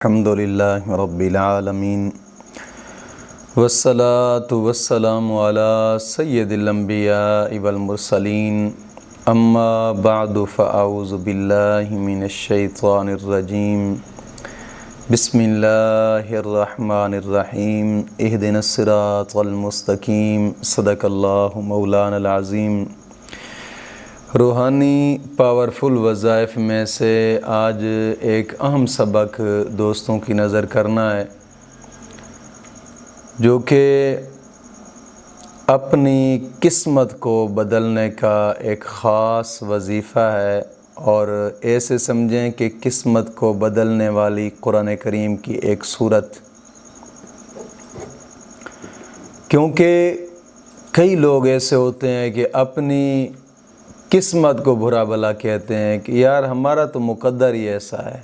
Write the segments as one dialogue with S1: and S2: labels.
S1: الحمدللہ رب العالمین والصلاة والسلام علی سید الانبیاء والمرسلین اما بعد فاعوذ باللہ من الشیطان الرجیم بسم اللہ الرحمن الرحیم اہدنا الصراط المستقیم صدق اللہ مولانا العظیم۔ روحانی پاورفل وظائف میں سے آج ایک اہم سبق دوستوں کی نظر کرنا ہے، جو کہ اپنی قسمت کو بدلنے کا ایک خاص وظیفہ ہے، اور ایسے سمجھیں کہ قسمت کو بدلنے والی قرآن کریم کی ایک صورت، کیونکہ کئی لوگ ایسے ہوتے ہیں کہ اپنی قسمت کو برا بھلا کہتے ہیں کہ یار ہمارا تو مقدر ہی ایسا ہے۔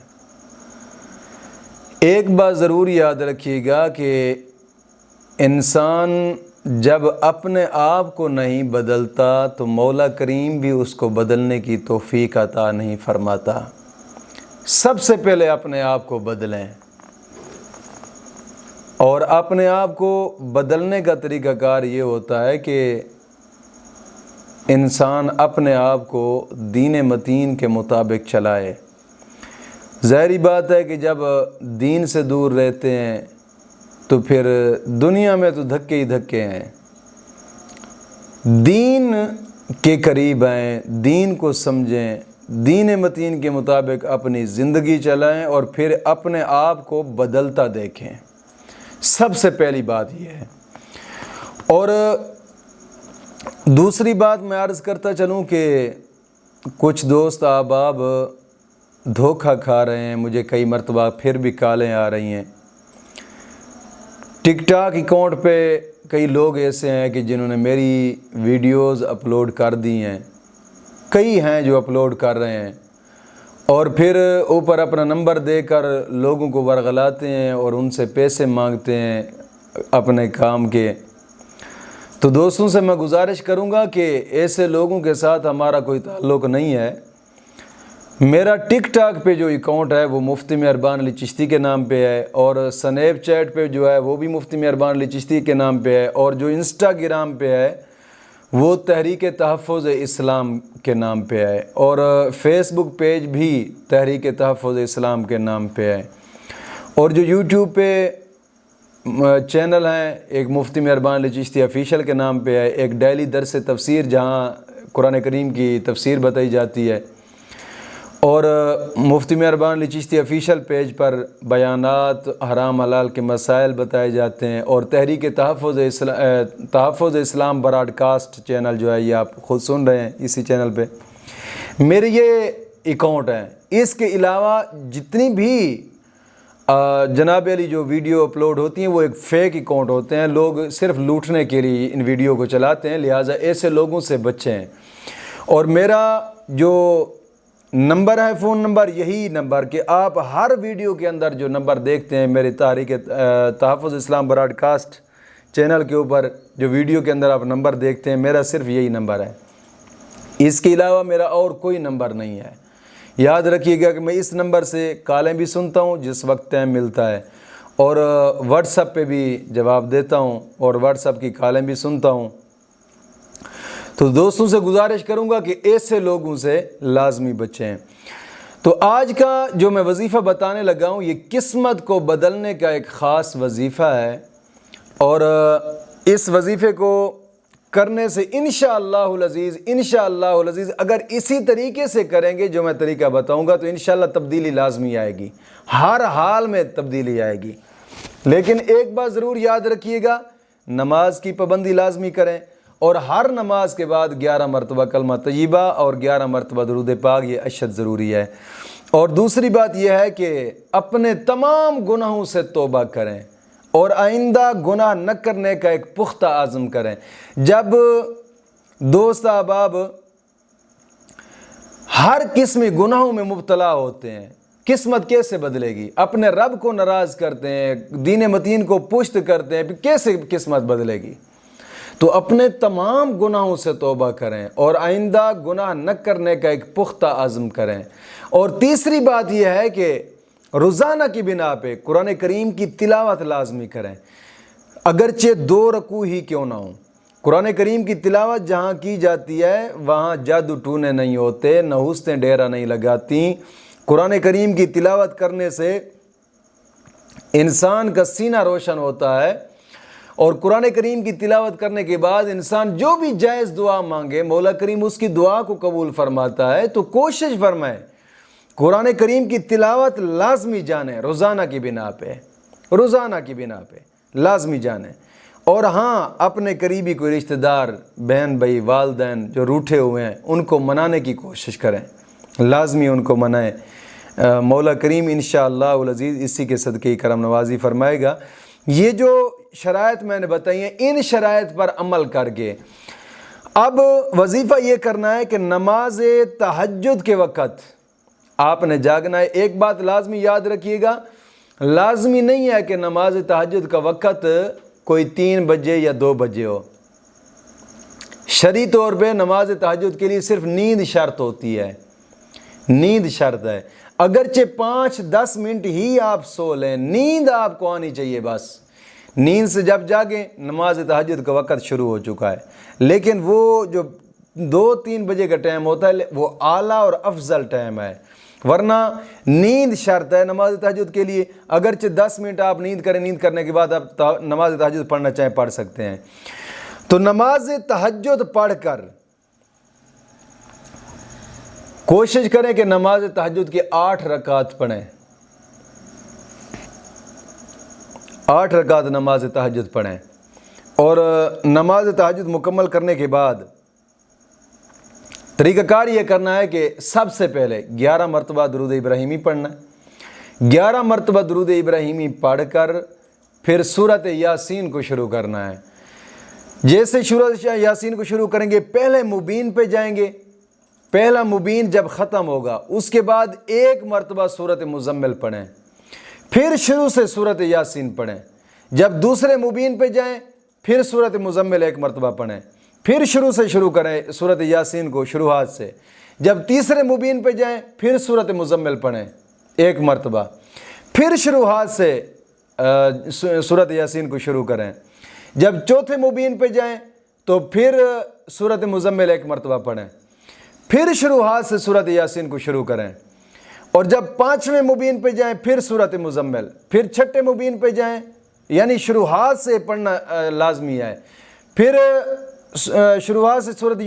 S1: ایک بات ضرور یاد رکھیے گا کہ انسان جب اپنے آپ کو نہیں بدلتا تو مولا کریم بھی اس کو بدلنے کی توفیق عطا نہیں فرماتا۔ سب سے پہلے اپنے آپ کو بدلیں، اور اپنے آپ کو بدلنے کا طریقہ کار یہ ہوتا ہے کہ انسان اپنے آپ کو دین متین کے مطابق چلائے۔ ظاہری بات ہے کہ جب دین سے دور رہتے ہیں تو پھر دنیا میں تو دھکے ہی دھکے ہیں۔ دین کے قریب آئیں، دین کو سمجھیں، دین متین کے مطابق اپنی زندگی چلائیں، اور پھر اپنے آپ کو بدلتا دیکھیں۔ سب سے پہلی بات یہ ہے۔ اور دوسری بات میں عرض کرتا چلوں کہ کچھ دوست احباب دھوکہ کھا رہے ہیں، مجھے کئی مرتبہ پھر بھی کالیں آ رہی ہیں۔ ٹک ٹاک اکاؤنٹ پہ کئی لوگ ایسے ہیں کہ جنہوں نے میری ویڈیوز اپلوڈ کر دی ہیں، کئی ہیں جو اپلوڈ کر رہے ہیں، اور پھر اوپر اپنا نمبر دے کر لوگوں کو ورغلاتے ہیں اور ان سے پیسے مانگتے ہیں اپنے کام کے۔ تو دوستوں سے میں گزارش کروں گا کہ ایسے لوگوں کے ساتھ ہمارا کوئی تعلق نہیں ہے۔ میرا ٹک ٹاک پہ جو اکاؤنٹ ہے وہ مفتی مہربان علی چشتی کے نام پہ ہے، اور سنیپ چیٹ پہ جو ہے وہ بھی مفتی مہربان علی چشتی کے نام پہ ہے، اور جو انسٹاگرام پہ ہے وہ تحریک تحفظ اسلام کے نام پہ ہے، اور فیس بک پیج بھی تحریک تحفظ اسلام کے نام پہ ہے، اور جو یوٹیوب پہ چینل ہیں، ایک مفتی مہربان علی چشتی آفیشیل کے نام پہ ہے، ایک ڈیلی درس تفسیر جہاں قرآن کریم کی تفسیر بتائی جاتی ہے، اور مفتی مہربان علی چشتی آفیشیل پیج پر بیانات حرام حلال کے مسائل بتائے جاتے ہیں، اور تحریک تحفظ اسلام براڈ کاسٹ چینل جو ہے یہ آپ خود سن رہے ہیں اسی چینل پہ میرے یہ اکاؤنٹ ہیں۔ اس کے علاوہ جتنی بھی جناب علی جو ویڈیو اپلوڈ ہوتی ہیں وہ ایک فیک اکاؤنٹ ہوتے ہیں، لوگ صرف لوٹنے کے لیے ان ویڈیو کو چلاتے ہیں، لہٰذا ایسے لوگوں سے بچیں۔ اور میرا جو نمبر ہے فون نمبر، یہی نمبر کہ آپ ہر ویڈیو کے اندر جو نمبر دیکھتے ہیں میرے تحریک تحفظ اسلام براڈ کاسٹ چینل کے اوپر جو ویڈیو کے اندر آپ نمبر دیکھتے ہیں، میرا صرف یہی نمبر ہے، اس کے علاوہ میرا اور کوئی نمبر نہیں ہے۔ یاد رکھیے گا کہ میں اس نمبر سے کالیں بھی سنتا ہوں جس وقت ٹائم ملتا ہے، اور واٹس ایپ پہ بھی جواب دیتا ہوں، اور واٹس ایپ کی کالیں بھی سنتا ہوں۔ تو دوستوں سے گزارش کروں گا کہ ایسے لوگوں سے لازمی بچیں۔ تو آج کا جو میں وظیفہ بتانے لگا ہوں یہ قسمت کو بدلنے کا ایک خاص وظیفہ ہے، اور اس وظیفے کو کرنے سے انشاءاللہ العزیز اگر اسی طریقے سے کریں گے جو میں طریقہ بتاؤں گا تو انشاءاللہ تبدیلی لازمی آئے گی، ہر حال میں تبدیلی آئے گی۔ لیکن ایک بات ضرور یاد رکھیے گا، نماز کی پابندی لازمی کریں، اور ہر نماز کے بعد 11 مرتبہ کلمہ طیبہ اور 11 مرتبہ درود پاک، یہ اشد ضروری ہے۔ اور دوسری بات یہ ہے کہ اپنے تمام گناہوں سے توبہ کریں، اور آئندہ گناہ نہ کرنے کا ایک پختہ عزم کریں۔ جب دوست احباب ہر قسم گناہوں میں مبتلا ہوتے ہیں، قسمت کیسے بدلے گی؟ اپنے رب کو ناراض کرتے ہیں، دین متین کو پشت کرتے ہیں، پھر کیسے قسمت بدلے گی؟ تو اپنے تمام گناہوں سے توبہ کریں اور آئندہ گناہ نہ کرنے کا ایک پختہ عزم کریں۔ اور تیسری بات یہ ہے کہ روزانہ کی بنا پہ قرآن کریم کی تلاوت لازمی کریں، اگرچہ 2 رکوع ہی کیوں نہ ہوں۔ قرآن کریم کی تلاوت جہاں کی جاتی ہے وہاں جادو ٹونے نہیں ہوتے، نحوستیں ڈیرہ نہیں لگاتی۔ قرآن کریم کی تلاوت کرنے سے انسان کا سینہ روشن ہوتا ہے، اور قرآن کریم کی تلاوت کرنے کے بعد انسان جو بھی جائز دعا مانگے مولا کریم اس کی دعا کو قبول فرماتا ہے۔ تو کوشش فرمائیں قرآن کریم کی تلاوت لازمی جانیں، روزانہ کی بنا پہ، روزانہ کی بنا پہ لازمی جانیں۔ اور ہاں، اپنے قریبی کوئی رشتہ دار، بہن بھائی، والدین جو روٹھے ہوئے ہیں ان کو منانے کی کوشش کریں، لازمی ان کو منائیں۔ مولا کریم انشاءاللہ العزیز اسی کے صدقے کرم نوازی فرمائے گا۔ یہ جو شرائط میں نے بتائی ہیں، ان شرائط پر عمل کر کے اب وظیفہ یہ کرنا ہے کہ نماز تہجد کے وقت آپ نے جاگنا ہے۔ ایک بات لازمی یاد رکھیے گا، لازمی نہیں ہے کہ نماز تہجد کا وقت کوئی 3 بجے یا 2 بجے ہو۔ شرعی طور پہ نماز تہجد کے لیے صرف نیند شرط ہوتی ہے، نیند شرط ہے۔ اگرچہ 5-10 منٹ ہی آپ سو لیں، نیند آپ کو آنی چاہیے بس۔ نیند سے جب جاگیں نماز تہجد کا وقت شروع ہو چکا ہے۔ لیکن وہ جو 2-3 بجے کا ٹائم ہوتا ہے وہ اعلیٰ اور افضل ٹائم ہے، ورنہ نیند شرط ہے نماز تہجد کے لیے۔ اگرچہ 10 منٹ آپ نیند کریں، نیند کرنے کے بعد آپ نماز تہجد پڑھنا چاہیں پڑھ سکتے ہیں۔ تو نماز تہجد پڑھ کر کوشش کریں کہ نماز تہجد کی 8 رکعت پڑھیں، 8 رکعت نماز تہجد پڑھیں۔ اور نماز تہجد مکمل کرنے کے بعد طریقہ کار یہ کرنا ہے کہ سب سے پہلے 11 مرتبہ درود ابراہیمی پڑھنا ہے۔ 11 مرتبہ درود ابراہیمی پڑھ کر پھر سورۃ یاسین کو شروع کرنا ہے۔ جیسے سورۃ یاسین کو شروع کریں گے، پہلے مبین پہ جائیں گے۔ پہلا مبین جب ختم ہوگا اس کے بعد 1 مرتبہ سورۃ مزمل پڑھیں، پھر شروع سے سورۃ یاسین پڑھیں۔ جب دوسرے مبین پہ جائیں پھر سورۃ مزمل 1 مرتبہ پڑھیں، پھر شروع سے شروع کریں سورۃ یاسین کو شروعات سے۔ جب تیسرے مبین پہ جائیں پھر سورۃ مزمل پڑھیں 1 مرتبہ، پھر شروعات سے سورۃ یاسین کو شروع کریں۔ جب چوتھے مبین پہ جائیں تو پھر سورۃ مزمل 1 مرتبہ پڑھیں، پھر شروعات سے سورۃ یاسین کو شروع کریں۔ اور جب 5ویں مبین پہ جائیں پھر سورۃ مزمل، پھر 6ٹھے مبین پہ جائیں، یعنی شروعات سے پڑھنا لازمی ہے۔ پھر شروعات سے سورۃ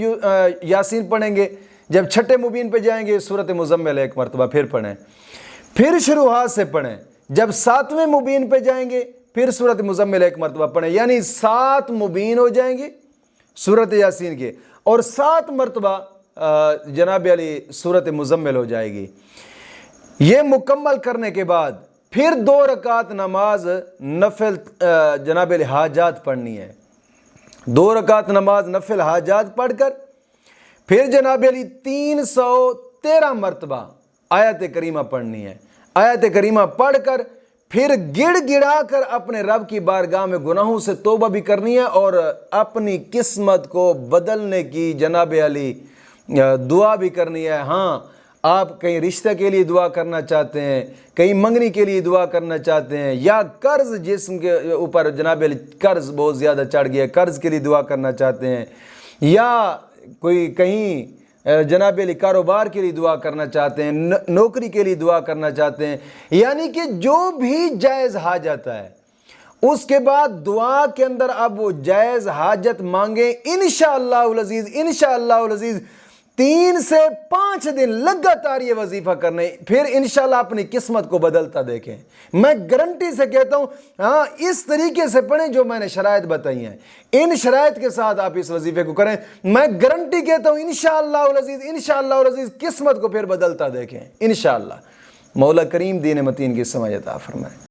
S1: یاسین پڑھیں گے، جب 6ٹھے مبین پہ جائیں گے سورۃ مزمل 1 مرتبہ پھر پڑھیں، پھر شروعات سے پڑھیں۔ جب 7ویں مبین پہ جائیں گے پھر سورۃ مزمل 1 مرتبہ پڑھیں، یعنی 7 مبین ہو جائیں گے سورۃ یاسین کے، اور 7 مرتبہ جناب علی سورۃ مزمل ہو جائے گی۔ یہ مکمل کرنے کے بعد پھر 2 رکعت نماز نفل جناب علی حاجات پڑھنی ہے۔ 2 رکعت نماز نفل حاجات پڑھ کر پھر جناب علی 313 مرتبہ آیت کریمہ پڑھنی ہے۔ آیت کریمہ پڑھ کر پھر گڑ گڑا کر اپنے رب کی بارگاہ میں گناہوں سے توبہ بھی کرنی ہے، اور اپنی قسمت کو بدلنے کی جناب علی دعا بھی کرنی ہے۔ ہاں، آپ کہیں رشتہ کے لیے دعا کرنا چاہتے ہیں، کہیں منگنی کے لیے دعا کرنا چاہتے ہیں، یا قرض جسم کے اوپر جناب علی قرض بہت زیادہ چڑھ گیا ہے، قرض کے لیے دعا کرنا چاہتے ہیں، یا کوئی کہیں جناب علی کاروبار کے لیے دعا کرنا چاہتے ہیں، نوکری کے لیے دعا کرنا چاہتے ہیں، یعنی کہ جو بھی جائز حاجت ہے اس کے بعد دعا کے اندر اب وہ جائز حاجت مانگیں۔ انشاءاللہ العزیز، انشاءاللہ العزیز 3 سے 5 دن لگاتار یہ وظیفہ کرنے، پھر انشاءاللہ اپنی قسمت کو بدلتا دیکھیں۔ میں گارنٹی سے کہتا ہوں، ہاں، اس طریقے سے پڑھیں جو میں نے شرائط بتائی ہیں، ان شرائط کے ساتھ آپ اس وظیفے کو کریں، میں گارنٹی کہتا ہوں انشاءاللہ العزیز، انشاءاللہ العزیز قسمت کو پھر بدلتا دیکھیں انشاءاللہ۔ مولا کریم دین متین کی سمجھ عطا فرمائے۔